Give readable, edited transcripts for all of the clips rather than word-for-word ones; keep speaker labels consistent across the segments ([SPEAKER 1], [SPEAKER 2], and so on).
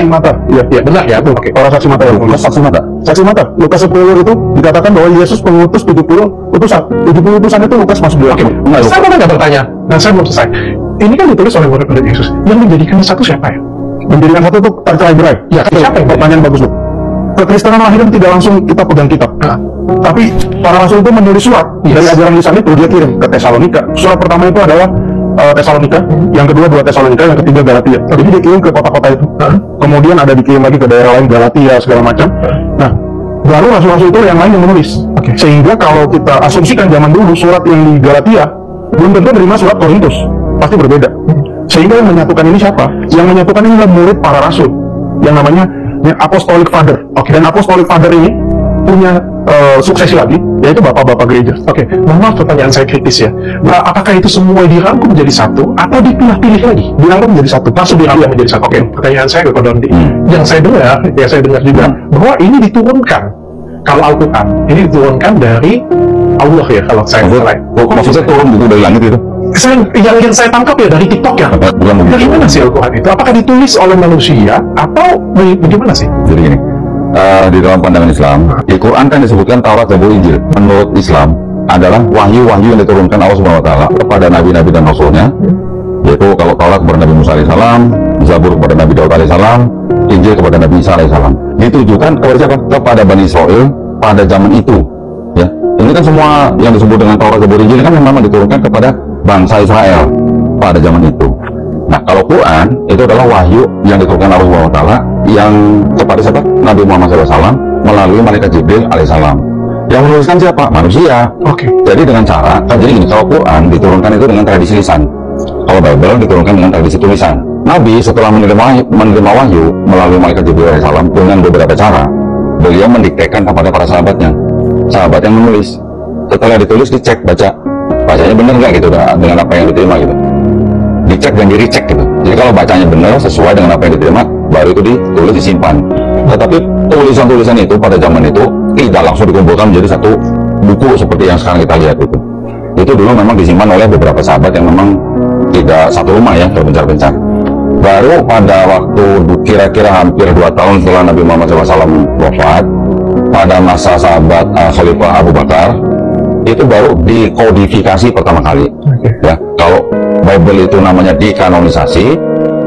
[SPEAKER 1] saksi mata. Iya, benar ya. Oke. Para saksi mata yang mulia.
[SPEAKER 2] Saksi mata.
[SPEAKER 1] Saksi mata. Lukas 10 itu dikatakan bahwa Yesus mengutus 70 utusan. 70 utusan itu Lukas masuk di dalam.
[SPEAKER 3] Saya mau nggak bertanya, dan saya belum selesai. Ini kan ditulis oleh murid-murid Yesus. Yang menjadikan satu siapa ya?
[SPEAKER 1] Menjadikan satu itu tercerai-berai.
[SPEAKER 3] Ya, siapa yang
[SPEAKER 1] pertanyaan bagus loh. Kekristenan lahirnya tidak langsung kita pegang kitab. Tapi para rasul itu menulis surat dari ajaran lisan itu dia kirim ke Tesalonika. Surat pertama itu adalah Tesalonika, yang kedua 2 Tesalonika, yang ketiga Galatia. Jadi dia kirim ke kota-kota itu. Kemudian ada dikirim lagi ke daerah lain, Galatia segala macam. Nah, baru rasul-rasul itu yang lain yang menulis. Sehingga kalau kita asumsikan zaman dulu surat yang di Galatia belum tentu menerima surat Korintus, pasti berbeda. Sehingga yang menyatukan ini siapa? Yang menyatukan ini adalah murid para rasul yang namanya Apostolic Father. Dan Apostolic Father ini punya suksesi lagi, yaitu bapak-bapak gereja.
[SPEAKER 3] Maaf pertanyaan saya kritis ya. Apakah itu semua dirangkum menjadi satu atau dipilah-pilih lagi?
[SPEAKER 1] Dirangkum menjadi satu, langsung
[SPEAKER 3] Dirangkum menjadi satu. Pertanyaan saya kepada Dondi. Yang saya dengar juga bahwa ini diturunkan. Kalau Al-Quran ini diturunkan dari Allah ya, kalau saya salah.
[SPEAKER 2] Maksudnya turun gitu dari langit itu?
[SPEAKER 3] Yang saya tangkap ya dari TikTok ya. Dari mana sih Al-Quran itu? Apakah ditulis oleh manusia atau bagaimana sih?
[SPEAKER 2] Jadi gini, di dalam pandangan Islam, di Quran kan disebutkan Taurat, Zabur, Injil. Menurut Islam adalah wahyu-wahyu yang diturunkan Allah Subhanahu Wa Taala kepada nabi-nabi dan rasulnya. Yaitu kalau Taurat kepada Nabi Musa alaihissalam, Zabur kepada Nabi Daud alaihissalam, Injil kepada Nabi Isa alaihissalam. Ditujukan kepada siapa? Kepada Bani Israel pada zaman itu. Ya, ini kan semua yang disebut dengan Taurat, Zabur, Injil kan memang diturunkan kepada bangsa Israel pada zaman itu. Nah, kalau Quran itu adalah wahyu yang diturunkan Allah Subhanahu Wa Taala yang kepada siapa? Nabi Muhammad SAW melalui malaikat Jibril alaihissalam. Yang menuliskan siapa? Manusia. Jadi dengan cara, jadi gini, kalau Quran diturunkan itu dengan tradisi lisan. Kalau Bible diturunkan dengan tradisi tulisan. Nabi setelah menerima wahyu melalui malaikat Jibril alaihissalam dengan beberapa cara, beliau mendiktekan kepada para sahabatnya. Sahabat yang menulis. Setelah ditulis dicek, bacanya benar nggak gitu dengan apa yang diterima gitu. Dicek dan di-recheck gitu. Jadi kalau bacanya benar sesuai dengan apa yang diterima, baru itu ditulis, disimpan. Tetapi tulisan-tulisan itu pada zaman itu tidak langsung dikumpulkan menjadi satu buku seperti yang sekarang kita lihat itu. Itu dulu memang disimpan oleh beberapa sahabat yang memang tidak satu rumah ya, terpencar-pencar. Baru pada waktu kira-kira hampir 2 tahun setelah Nabi Muhammad SAW wafat, pada masa sahabat Khalifah Abu Bakar, itu baru dikodifikasi pertama kali. Ya, kalau Bible itu namanya dikanonisasi,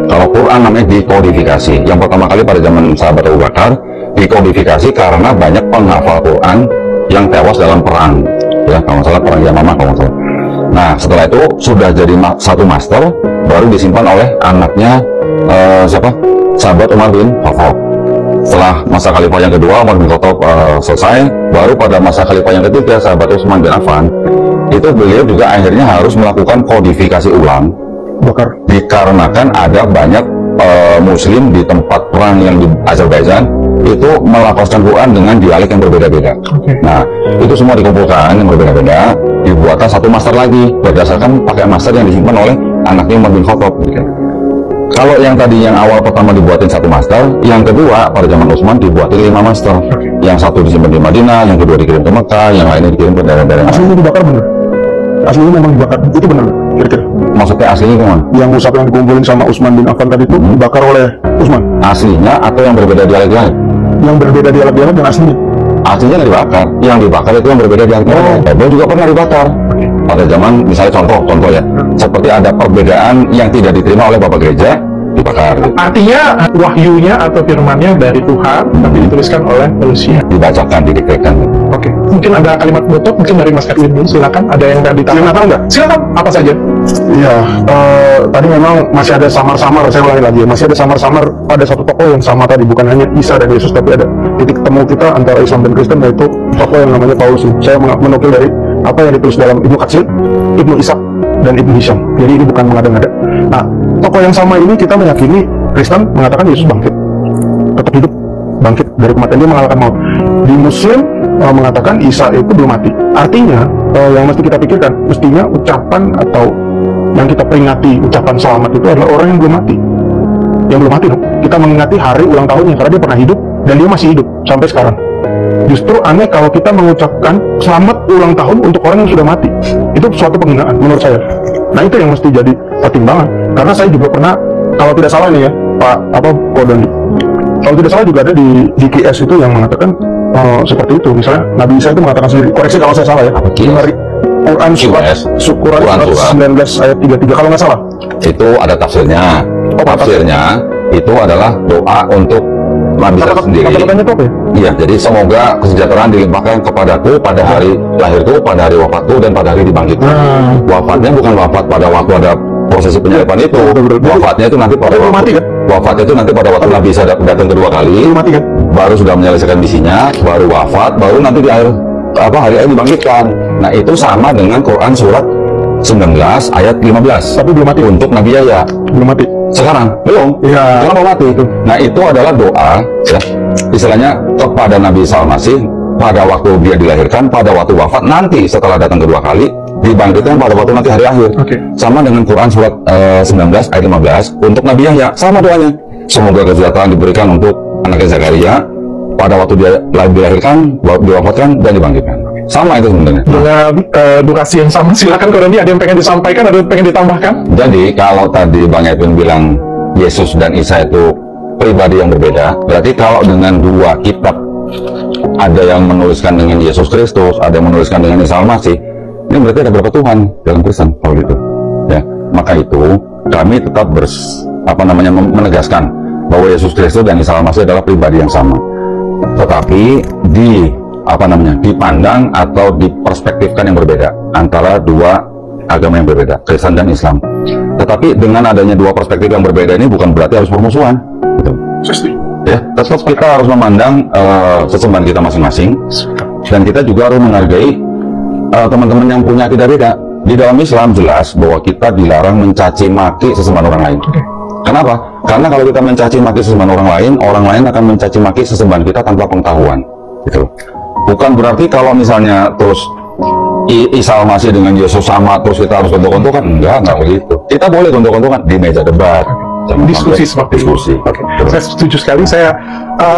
[SPEAKER 2] kalau Quran namanya dikodifikasi. Yang pertama kali pada zaman sahabat Abu Bakar dikodifikasi karena banyak penghafal Quran yang tewas dalam perang. Ya, kalau nggak salah perang Yamamah kalau nggak salah. Nah, setelah itu sudah jadi satu master, baru disimpan oleh anaknya siapa? Sahabat Umar bin Khattab. Setelah masa khalifah yang kedua Umar bin Khattab selesai, baru pada masa khalifah yang ketiga sahabat Utsman bin Affan, itu beliau juga akhirnya harus melakukan kodifikasi ulang. Dikarenakan ada banyak muslim di tempat perang yang di Azerbaijan itu melafazkan Quran dengan dialek yang berbeda-beda. Nah, itu semua dikumpulkan yang berbeda-beda, dibuatkan satu master lagi berdasarkan pakai master yang disimpan oleh anaknya Umar bin Khattab. Kalau yang tadi yang awal pertama dibuatin satu master, yang kedua pada zaman Utsman dibuatin 5 master. Yang satu disimpan di Madinah, yang kedua dikirim ke Mekah, yang lainnya dikirim ke daerah-daerah.
[SPEAKER 1] Aslinya dibakar bener? Aslinya memang dibakar, itu bener kira-kira?
[SPEAKER 2] Maksudnya aslinya kemana?
[SPEAKER 1] Yang mushaf yang dikumpulin sama Utsman bin Affan tadi itu dibakar oleh Utsman?
[SPEAKER 2] Aslinya atau yang berbeda dialek-dialek?
[SPEAKER 1] Yang berbeda dialek-dialek dan aslinya?
[SPEAKER 2] Aslinya nggak dibakar, yang dibakar itu yang berbeda dialek-dialek. Bible juga pernah dibakar. Pada zaman misalnya contoh ya, seperti ada perbedaan yang tidak diterima oleh bapak gereja, dibakar.
[SPEAKER 3] Artinya wahyunya atau firmannya dari Tuhan tapi dituliskan oleh manusia,
[SPEAKER 2] dibacakan, didiktekan.
[SPEAKER 3] Mungkin ada kalimat penutup mungkin dari Mas Kevin dulu, silakan. Ada yang tadi
[SPEAKER 1] silakan enggak?
[SPEAKER 3] Silakan, apa saja?
[SPEAKER 1] Iya, tadi memang masih ada samar-samar, saya ulangi lagi ya, masih ada samar-samar pada satu tokoh yang sama tadi, bukan hanya Isa dan Yesus, tapi ada titik temu kita antara Islam dan Kristen, yaitu tokoh yang namanya Paulus. Saya menukil dari apa yang ditulis dalam Ibnu Katsir, Ibnu Ishaq, dan Ibnu Hisham. Jadi ini bukan mengada-ngada. Nah, tokoh yang sama ini kita meyakini Kristen mengatakan Yesus bangkit, tetap hidup, bangkit dari kematian, dia mengalahkan maut. Di Muslim mengatakan Isa itu belum mati. Artinya yang mesti kita pikirkan, mestinya ucapan atau yang kita peringati ucapan selamat itu adalah orang yang belum mati. Yang belum mati dong. Kita mengingati hari ulang tahunnya karena dia pernah hidup dan dia masih hidup sampai sekarang. Justru aneh kalau kita mengucapkan selamat ulang tahun untuk orang yang sudah mati. Itu suatu penghinaan menurut saya. Nah, itu yang mesti jadi pertimbangan. Karena saya juga pernah, kalau tidak salah nih ya, apa Kodon. Kalau tidak salah juga ada di GKS itu yang mengatakan seperti itu. Misalnya Nabi Isa itu mengatakan sendiri, koreksi kalau saya salah ya,
[SPEAKER 2] GKS?
[SPEAKER 1] Quran surat 19 ayat 33 kalau nggak salah.
[SPEAKER 2] Itu ada tafsirnya. Tafsirnya itu adalah doa untuk Nabi Isa sendiri.
[SPEAKER 1] Kata-katanya itu apa ya?
[SPEAKER 2] Iya, jadi semoga kesejahteraan dilimpahkan kepadaku pada hari lahirku, pada hari wafatku, dan pada hari dibangkitku. Wafatnya bukan wafat pada waktu ada prosesi penyaliban itu. Wafatnya itu nanti pada waktu, wafatnya itu nanti pada waktu Nabi Isa datang kedua kali, baru sudah menyelesaikan misinya, baru wafat, baru nanti di akhir hari ini dibangkitkan. Nah, itu sama dengan Quran surat 19 ayat 15.
[SPEAKER 1] Tapi belum mati
[SPEAKER 2] untuk Nabi Yahya.
[SPEAKER 1] Belum mati.
[SPEAKER 2] Sekarang belum.
[SPEAKER 1] Iya.
[SPEAKER 2] Belum mati. Nah, itu adalah doa ya, istilahnya kepada Nabi Isa Al-Masih pada waktu dia dilahirkan, pada waktu wafat, nanti setelah datang kedua kali dibangkitkan pada waktu nanti hari akhir. Sama dengan Quran surat 19 ayat 15 untuk Nabi Yahya, sama doanya. Semoga kesejahteraan diberikan untuk anaknya Zakaria pada waktu dia dilahirkan, diwafatkan, dan dibangkitkan. Sama itu sebenarnya.
[SPEAKER 3] Dengan durasi yang sama, silakan kalau ada yang pengen disampaikan, ada yang pengen ditambahkan.
[SPEAKER 2] Jadi kalau tadi Bang Edwin bilang Yesus dan Isa itu pribadi yang berbeda, berarti kalau dengan dua kitab, ada yang menuliskan dengan Yesus Kristus, ada yang menuliskan dengan Isa Al-Masih, ini berarti ada berapa Tuhan dalam Kristen kalau gitu ya. Maka itu kami tetap menegaskan bahwa Yesus Kristus dan Isa Al-Masih adalah pribadi yang sama, tetapi dipandang atau diperspektifkan yang berbeda antara dua agama yang berbeda, Kristen dan Islam. Tetapi dengan adanya dua perspektif yang berbeda ini bukan berarti harus bermusuhan gitu. Ya, tetap kita harus memandang sesembahan kita masing-masing, dan kita juga harus menghargai teman-teman yang punya akidah beda. Di dalam Islam jelas bahwa kita dilarang mencaci maki sesembahan orang lain. Kenapa? Karena kalau kita mencaci maki sesembahan orang lain akan mencaci maki sesembahan kita tanpa pengetahuan gitu. Bukan berarti kalau misalnya terus Isa Al-Masih dengan Yesus sama terus kita harus gontok-gontokan, enggak begitu. Kita boleh gontok-gontokan di meja debat,
[SPEAKER 3] diskusi seperti itu. Saya setuju sekali. Saya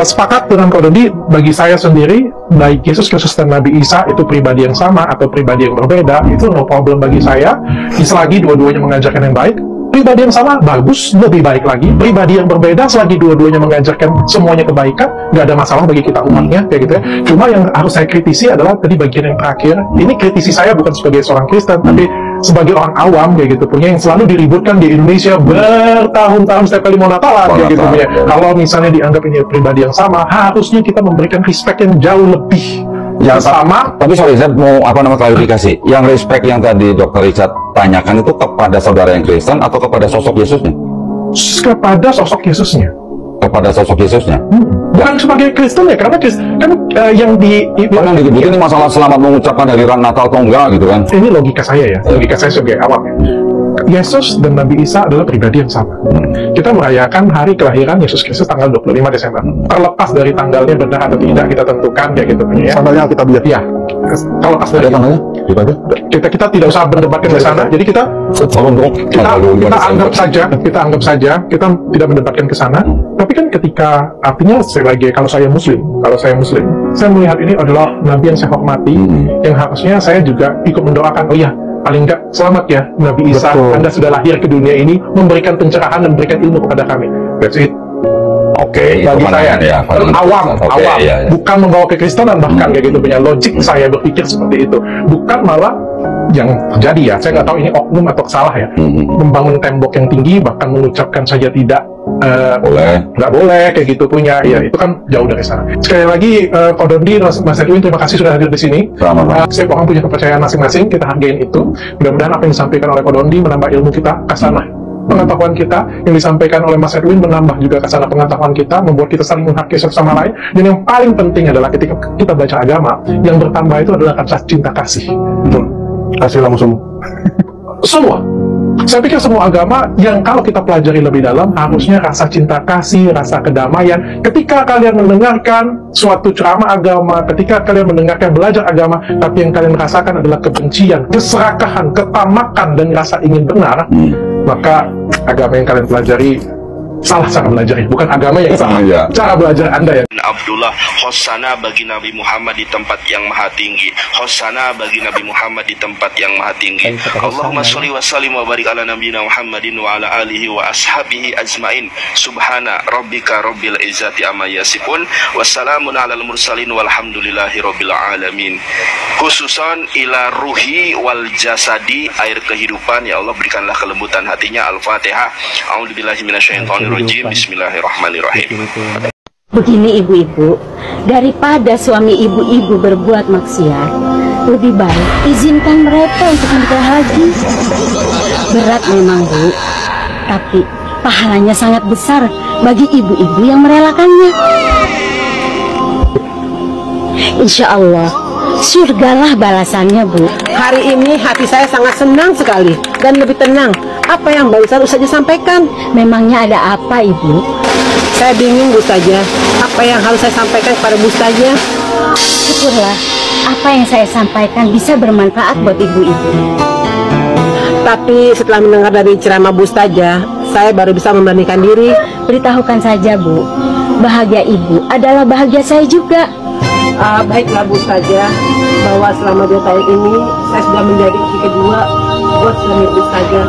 [SPEAKER 3] sepakat dengan Ko Dodi. Bagi saya sendiri, baik Yesus Kristus dan Nabi Isa itu pribadi yang sama atau pribadi yang berbeda, itu no problem bagi saya. Selagi dua-duanya mengajarkan yang baik. Pribadi yang sama, bagus, lebih baik lagi. Pribadi yang berbeda, selagi dua-duanya mengajarkan semuanya kebaikan, nggak ada masalah bagi kita umatnya, kayak gitu ya. Cuma yang harus saya kritisi adalah tadi bagian yang terakhir. Ini kritisi saya bukan sebagai seorang Kristen, tapi sebagai orang awam, kayak gitu punya, yang selalu diributkan di Indonesia bertahun-tahun setiap kali mau Natalan, kayak gitu punya. Kalau misalnya dianggap ini pribadi yang sama, harusnya kita memberikan respect yang jauh lebih. Yang sama.
[SPEAKER 2] Tapi sorry, saya mau klarifikasi. Yang respect yang tadi Dr. Richard tanyakan itu kepada saudara yang Kristen atau kepada sosok Yesusnya?
[SPEAKER 3] Kepada sosok Yesusnya.
[SPEAKER 2] Kepada sosok Yesusnya.
[SPEAKER 3] Bukan sebagai Kristen ya, karena kan yang
[SPEAKER 2] ini masalah selamat mengucapkan hari Natal atau enggak gitu kan? Ini
[SPEAKER 3] logika saya ya, logika saya sebagai awam ya. Yesus dan Nabi Isa adalah pribadi yang sama. Kita merayakan hari kelahiran Yesus Kristus tanggal 25 Desember. Terlepas dari tanggalnya benar atau tidak kita tentukan kayak gitu punya ya.
[SPEAKER 1] Tanggalnya kita biar.
[SPEAKER 3] Iya. Kalau pas dari
[SPEAKER 2] tanggalnya,
[SPEAKER 3] kita tidak usah berdebatkan ke sana. Jadi kita anggap saja kita tidak mendebatkan ke sana. Tapi kan ketika artinya sebagai kalau saya Muslim, saya melihat ini adalah Nabi yang saya hormati, yang harusnya saya juga ikut mendoakan. Oh iya, paling enggak selamat ya Nabi Isa. Betul. Anda sudah lahir ke dunia ini, memberikan pencerahan dan memberikan ilmu kepada kami. That's it.
[SPEAKER 2] Oke,
[SPEAKER 3] bagi saya
[SPEAKER 2] ya,
[SPEAKER 3] awam,
[SPEAKER 2] iya.
[SPEAKER 3] Bukan membawa kekristenan bahkan kayak gitu punya logik saya berpikir seperti itu. Bukan malah yang terjadi ya, saya nggak tahu ini oknum atau salah ya, membangun tembok yang tinggi bahkan mengucapkan saja tidak nggak boleh kayak gitu punya ya, itu kan jauh dari sana. Sekali lagi Ko Dodi, Mas Edwin, terima kasih sudah hadir di sini. Setiap orang punya kepercayaan masing-masing, kita hargain itu. Mudah-mudahan apa yang disampaikan oleh Ko Dodi menambah ilmu kita kasanah, pengetahuan kita yang disampaikan oleh Mas Edwin menambah juga kasanah pengetahuan kita, membuat kita saling menghargai satu sama lain. Dan yang paling penting adalah ketika kita baca agama, yang bertambah itu adalah rasa cinta kasih.
[SPEAKER 1] Betul. Kasih langsung.
[SPEAKER 3] Semua. Saya pikir semua agama yang kalau kita pelajari lebih dalam, harusnya rasa cinta kasih, rasa kedamaian. Ketika kalian mendengarkan suatu ceramah agama, ketika kalian mendengarkan belajar agama, tapi yang kalian rasakan adalah kebencian, keserakahan, ketamakan, dan rasa ingin benar, maka agama yang kalian pelajari salah cara belajarnya, bukan agama yang salah,
[SPEAKER 2] Iya.
[SPEAKER 3] cara belajar Anda ya.
[SPEAKER 4] Abdullah, Hosana bagi Nabi Muhammad di tempat yang maha tinggi. Hosana bagi Nabi Muhammad di tempat yang maha tinggi. Allahumma sholli wa sallim wa barik ala nabiyina Muhammadin wa ala alihi wa ashabihi ajmain. Subhana rabbika rabbil izzati amma yasifun. Wassalamun alal mursalin walhamdulillahi rabbil alamin. Khususon ila ruhi wal jasadi, air kehidupan, ya Allah berikanlah kelembutan hatinya. Al-Fatihah. A'udzubillahi minasyaitonirrajim. Bismillahirrahmanirrahim.
[SPEAKER 5] Begini ibu-ibu, daripada suami ibu-ibu berbuat maksiat, lebih baik izinkan mereka untuk menikah lagi. Berat memang Bu, tapi pahalanya sangat besar bagi ibu-ibu yang merelakannya. Insya Allah, surgalah balasannya Bu.
[SPEAKER 6] Hari ini hati saya sangat senang sekali dan lebih tenang. Apa yang barusan Ustazah sampaikan?
[SPEAKER 5] Memangnya ada apa Ibu?
[SPEAKER 6] Saya bingung Bu Ustazah. Apa yang harus saya sampaikan kepada Bu Ustazah?
[SPEAKER 5] Syukurlah, apa yang saya sampaikan bisa bermanfaat buat ibu-ibu.
[SPEAKER 6] Tapi setelah mendengar dari ceramah Bu Ustazah, saya baru bisa memberanikan diri.
[SPEAKER 5] Beritahukan saja Bu, bahagia ibu adalah bahagia saya juga.
[SPEAKER 6] Baiklah Bu Ustazah, bahwa selama 2 tahun ini saya sudah menjadi istri kedua buat suami Bu Ustazah.